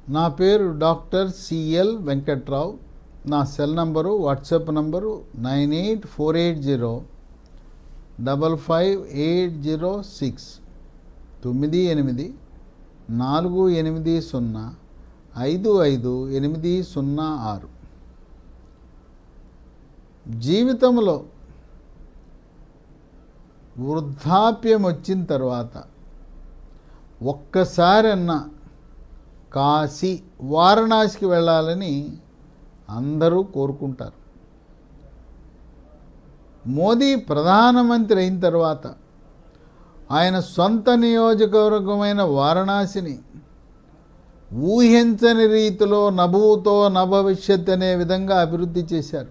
నా పేరు doctor CL Venkatrao. నా సెల్ నంబరు వాట్సాప్ నంబరు 9848055806 9848055806. జీవితంలో వృద్ధాప్యం వచ్చిన తర్వాత ఒక్కసారన్నా కాశీ, వారణాసికి వెళ్ళాలని అందరూ కోరుకుంటారు. మోదీ ప్రధానమంత్రి అయిన తర్వాత ఆయన సొంత నియోజకవర్గమైన వారణాసిని ఊహించని రీతిలో నభూతో నభవిష్యత్ అనే విధంగా అభివృద్ధి చేశారు.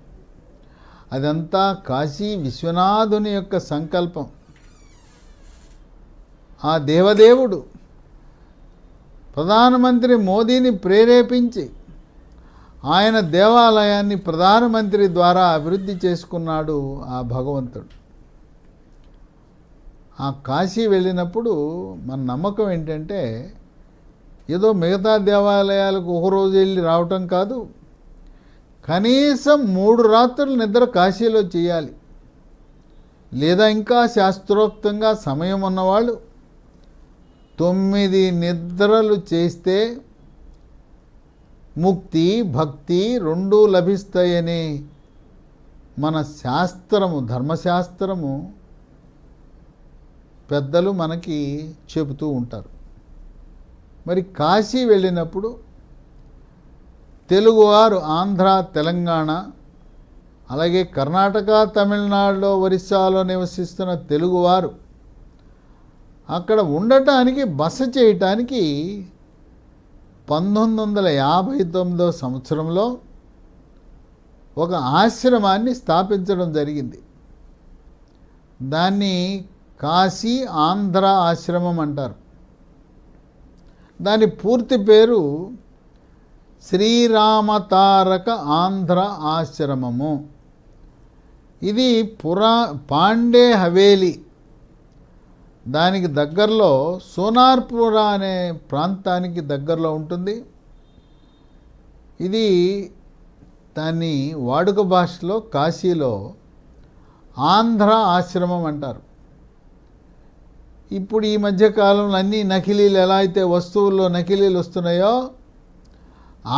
అదంతా కాశీ విశ్వనాథుని యొక్క సంకల్పం. ఆ దేవదేవుడు ప్రధానమంత్రి మోదీని ప్రేరేపించి ఆయన దేవాలయాన్ని ప్రధానమంత్రి ద్వారా అభివృద్ధి చేసుకున్నాడు ఆ భగవంతుడు. ఆ కాశీ వెళ్ళినప్పుడు మన నమ్మకం ఏంటంటే ఏదో మిగతా దేవాలయాలకు ఒకరోజు వెళ్ళి రావటం కాదు, కనీసం 3 రాత్రులు నిద్ర కాశీలో చేయాలి. లేదా ఇంకా శాస్త్రోక్తంగా సమయం ఉన్నవాళ్ళు 9 నిద్రలు చేస్తే ముక్తి, భక్తి రెండూ లభిస్తాయని మన శాస్త్రము, ధర్మశాస్త్రము పెద్దలు మనకి చెబుతూ ఉంటారు. మరి కాశీ వెళ్ళినప్పుడు తెలుగువారు ఆంధ్ర, తెలంగాణ, అలాగే కర్ణాటక, తమిళనాడులో, ఒరిస్సాలో నివసిస్తున్న తెలుగువారు అక్కడ ఉండటానికి, బస చేయటానికి 1959 సంవత్సరంలో ఒక ఆశ్రమాన్ని స్థాపించడం జరిగింది. దాన్ని కాశీ ఆంధ్ర ఆశ్రమం అంటారు. దాని పూర్తి పేరు శ్రీరామతారక ఆంధ్ర ఆశ్రమము. ఇది పాండే హవేలి దానికి దగ్గరలో సోనార్పుర అనే ప్రాంతానికి దగ్గరలో ఉంటుంది. ఇది దాన్ని వాడుక భాషలో కాశీలో ఆంధ్ర ఆశ్రమం అంటారు. ఇప్పుడు ఈ మధ్యకాలంలో అన్ని నకిలీలు ఎలా అయితే వస్తువుల్లో నకిలీలు వస్తున్నాయో,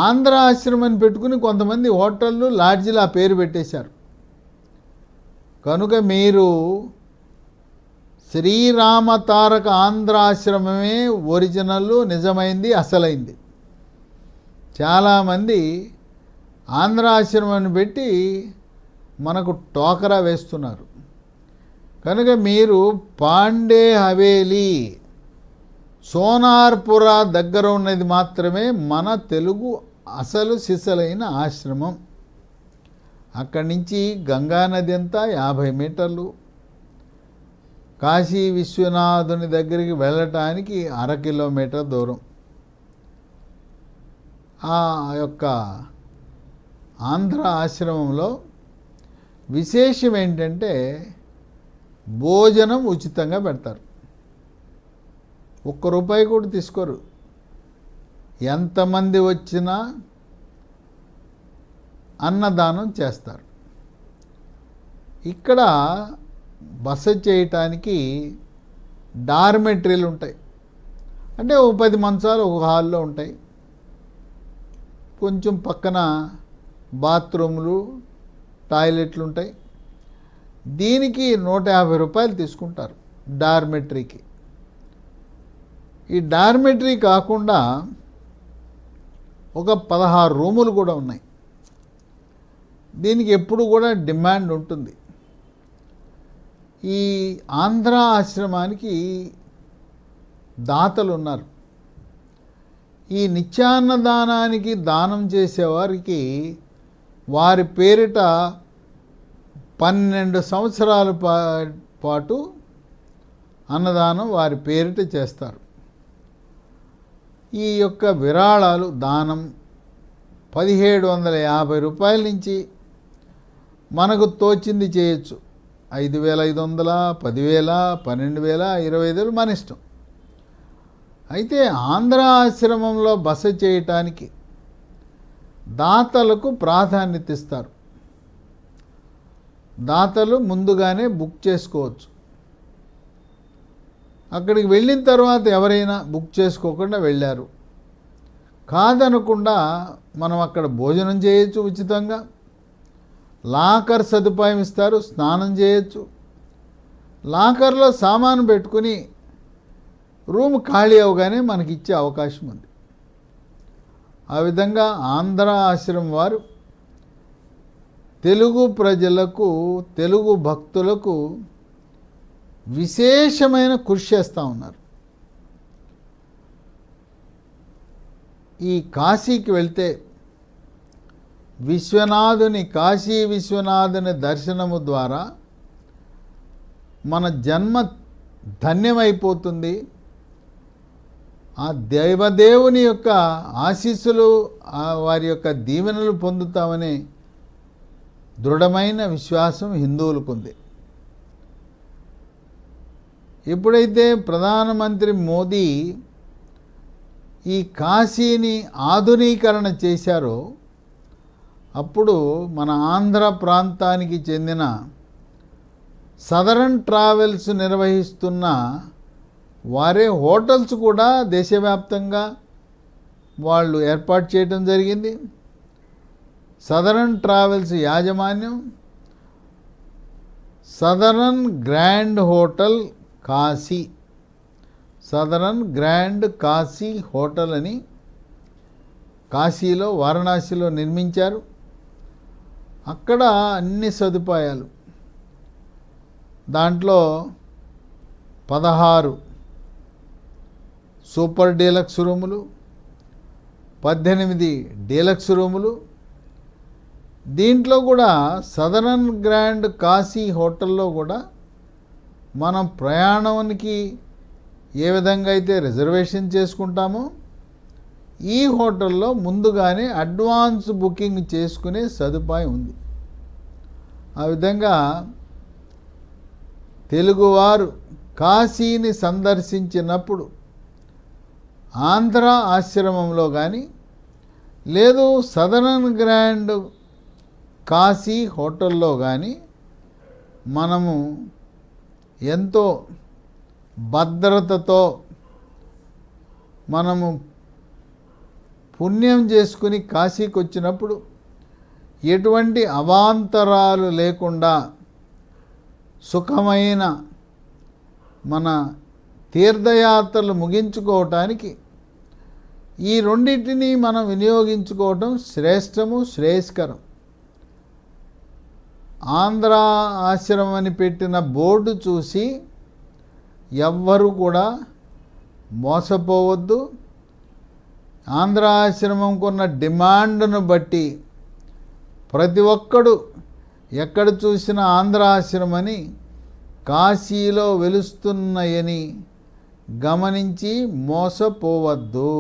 ఆంధ్ర ఆశ్రమం పెట్టుకుని కొంతమంది హోటళ్ళు, లాడ్జీలు ఆ పేరు పెట్టేశారు. కనుక మీరు శ్రీరామతారక ఆంధ్ర ఆశ్రమమే ఒరిజినల్, నిజమైంది, అసలైంది. చాలామంది ఆంధ్ర ఆశ్రమాన్ని పెట్టి మనకు టోకరా వేస్తున్నారు. కనుక మీరు పాండే హవేలీ, సోనార్పుర దగ్గర ఉన్నది మాత్రమే మన తెలుగు అసలు సిసలైన ఆశ్రమం. అక్కడి నుంచి గంగానది అంతా 50 మీటర్లు, కాశీ విశ్వనాథుని దగ్గరికి వెళ్ళటానికి 1/2 కిలోమీటర్ దూరం. ఆ యొక్క ఆంధ్ర ఆశ్రమంలో విశేషం ఏంటంటే భోజనం ఉచితంగా పెడతారు. ₹1 కూడా తీసుకోరు. ఎంతమంది వచ్చినా అన్నదానం చేస్తారు. ఇక్కడ బస చేయటానికి డార్మెటరీలు ఉంటాయి. అంటే 10 మంచాలు ఒక హాల్లో ఉంటాయి. కొంచెం పక్కన బాత్రూములు, టాయిలెట్లు ఉంటాయి. దీనికి ₹150 తీసుకుంటారు డార్మెటరీకి. ఈ డార్మెటరీ కాకుండా ఒక 16 రూములు కూడా ఉన్నాయి. దీనికి ఎప్పుడు కూడా డిమాండ్ ఉంటుంది. ఈ ఆంధ్ర ఆశ్రమానికి దాతలు ఉన్నారు. ఈ నిత్యాన్నదానానికి దానం చేసేవారికి వారి పేరిట 12 సంవత్సరాల పాటు అన్నదానం వారి పేరిట చేస్తారు. ఈ యొక్క విరాళాలు, దానం ₹1750 నుంచి మనకు తోచింది చేయొచ్చు. 5,500, 10,000, 12,000, 20,000 మన ఇష్టం. అయితే ఆంధ్ర ఆశ్రమంలో బస చేయటానికి దాతలకు ప్రాధాన్యత ఇస్తారు. దాతలు ముందుగానే బుక్ చేసుకోవచ్చు. అక్కడికి వెళ్ళిన తర్వాత ఎవరైనా బుక్ చేసుకోకుండా వెళ్ళారు కాదనకుండా మనం అక్కడ భోజనం చేయొచ్చు, ఉచితంగా లాకర్ సదుపాయం ఇస్తారు, స్నానం చేయొచ్చు, లాకర్లో సామాను పెట్టుకుని రూమ్ ఖాళీ అవగానే మనకి ఇచ్చే అవకాశం ఉంది. ఆ విధంగా ఆంధ్ర ఆశ్రమం వారు తెలుగు ప్రజలకు, తెలుగు భక్తులకు విశేషమైన కృషి చేస్తూ ఉన్నారు. ఈ కాశీకి వెళ్తే కాశీ విశ్వనాథుని దర్శనము ద్వారా మన జన్మ ధన్యమైపోతుంది. ఆ దైవదేవుని యొక్క ఆశీస్సులు, వారి యొక్క దీవెనలు పొందుతామనే దృఢమైన విశ్వాసం హిందువులకు ఉంది. ఎప్పుడైతే ప్రధానమంత్రి మోదీ ఈ కాశీని ఆధునీకరణ చేశారో అప్పుడు మన ఆంధ్ర ప్రాంతానికి చెందిన సదరన్ ట్రావెల్స్ నిర్వహిస్తున్న వారే హోటల్స్ కూడా దేశవ్యాప్తంగా వాళ్ళు ఏర్పాటు చేయడం జరిగింది. సదరన్ ట్రావెల్స్ యాజమాన్యం southern grand hotel Kashi, southern grand Kashi hotel అని కాశీలో, వారణాసిలో నిర్మించారు. అక్కడ అన్ని సదుపాయాలు, దాంట్లో 16 సూపర్ డీలక్స్ రూములు, 18 డీలక్స్ రూములు. దీంట్లో కూడా సదరన్ గ్రాండ్ కాశీ హోటల్లో కూడా మనం ప్రయాణానికి ఏ విధంగా అయితే రిజర్వేషన్ చేసుకుంటామో ఈ హోటల్లో ముందుగానే అడ్వాన్స్ బుకింగ్ చేసుకునే సదుపాయం ఉంది. ఆ విధంగా తెలుగువారు కాశీని సందర్శించినప్పుడు ఆంధ్ర ఆశ్రమంలో కానీ లేదు సదరన్ గ్రాండ్ కాశీ హోటల్లో కానీ మనము ఎంతో భద్రతతో మనము పుణ్యం చేసుకుని కాశీకి వచ్చినప్పుడు ఎటువంటి అవాంతరాలు లేకుండా సుఖమైన మన తీర్థయాత్రలు ముగించుకోవటానికి ఈ రెండింటినీ మనం వినియోగించుకోవటం శ్రేష్టము, శ్రేయస్కరం. ఆంధ్ర ఆశ్రమం అని పెట్టిన బోర్డు చూసి ఎవ్వరూ కూడా మోసపోవద్దు. ఆంధ్ర ఆశ్రమంకున్న డిమాండ్ను బట్టి ప్రతి ఒక్కడు ఎక్కడ చూసినా ఆంధ్ర ఆశ్రమని కాశీలో వెలుస్తున్నాయని గమనించి మోసపోవద్దు.